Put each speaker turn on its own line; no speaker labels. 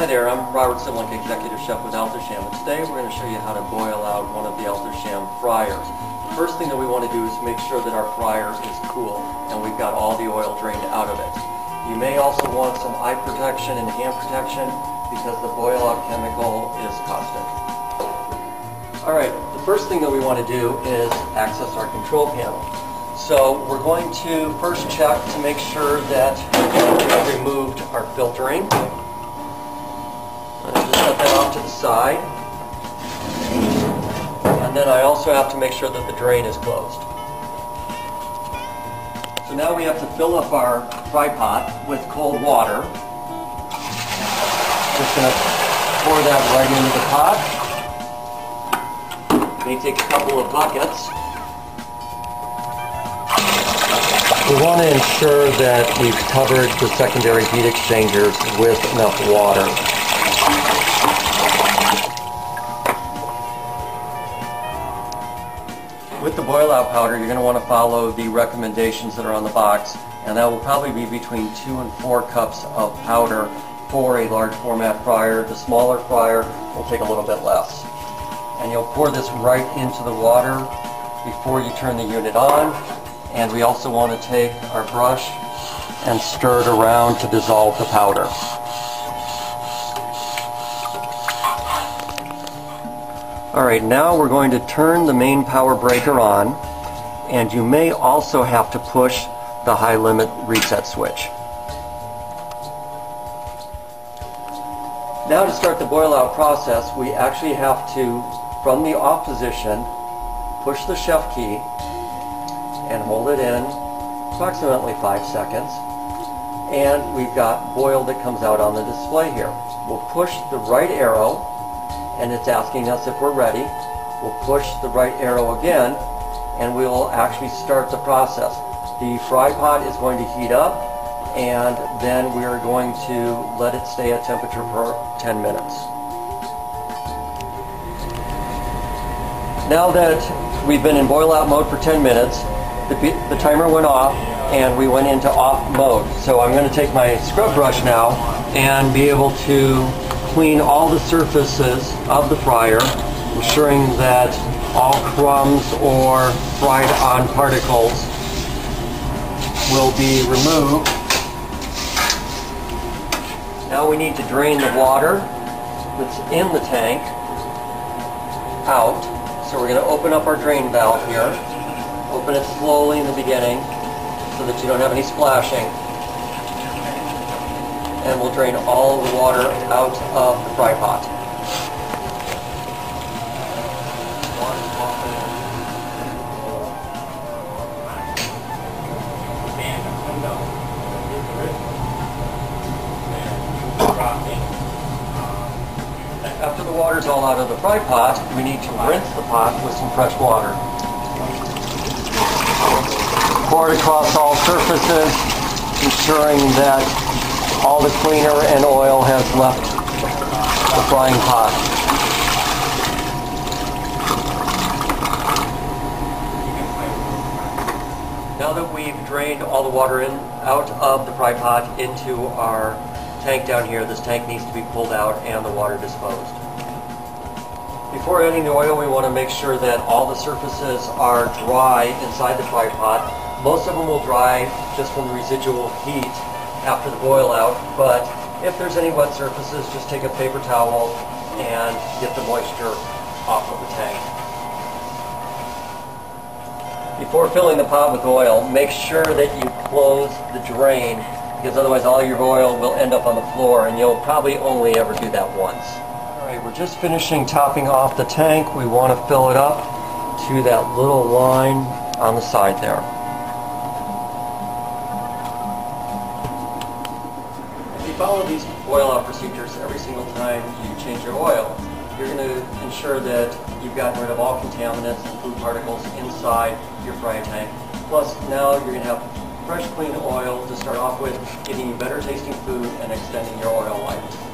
there, I'm Robert Simlick, Executive Chef with Alto Shaam, and today we're going to show you how to boil out one of the Alto Shaam fryers. The first thing that we want to do is make sure that our fryer is cool and we've got all the oil drained out of it. You may also want some eye protection and hand protection because the boil out chemical is caustic. Alright, the first thing that we want to do is access our control panel. So we're going to first check to make sure that we've removed our filtering. Just set that off to the side. And then I also have to make sure that the drain is closed. So now we have to fill up our fry pot with cold water. Just going to pour that right into the pot. May take a couple of buckets. We want to ensure that we've covered the secondary heat exchangers with enough water. With the boil out powder, you're going to want to follow the recommendations that are on the box, and that will probably be between 2 and 4 cups of powder for a large format fryer. The smaller fryer will take a little bit less. And you'll pour this right into the water before you turn the unit on. And we also want to take our brush and stir it around to dissolve the powder. Alright, now we're going to turn the main power breaker on, and you may also have to push the high limit reset switch. Now to start the boil out process, we actually have to, from the off position, push the chef key and hold it in approximately 5 seconds, and we've got boil that comes out on the display here. We'll push the right arrow, and it's asking us if we're ready. We'll push the right arrow again, and we will actually start the process. The fry pot is going to heat up, and then we are going to let it stay at temperature for 10 minutes. Now that we've been in boil out mode for 10 minutes, the timer went off and we went into off mode. So I'm going to take my scrub brush now and be able to clean all the surfaces of the fryer, ensuring that all crumbs or fried on particles will be removed. Now we need to drain the water that's in the tank out. So we're going to open up our drain valve here. Open it slowly in the beginning so that you don't have any splashing. And we'll drain all the water out of the fry pot. After the water's all out of the fry pot, we need to rinse the pot with some fresh water. Pour it across all surfaces, ensuring that all the cleaner and oil has left the frying pot. Now that we've drained all the water out of the fry pot into our tank down here, this tank needs to be pulled out and the water disposed. Before adding the oil, we want to make sure that all the surfaces are dry inside the fry pot. Most of them will dry just from the residual heat after the boil out, but if there's any wet surfaces, just take a paper towel and get the moisture off of the tank. Before filling the pot with oil, make sure that you close the drain, because otherwise all your oil will end up on the floor, and you'll probably only ever do that once. Alright, we're just finishing topping off the tank. We want to fill it up to that little line on the side there. If you follow these boil out procedures every single time you change your oil, you're going to ensure that you've gotten rid of all contaminants and food particles inside your fry tank. Plus, now you're going to have fresh, clean oil to start off with, giving you better tasting food and extending your oil life.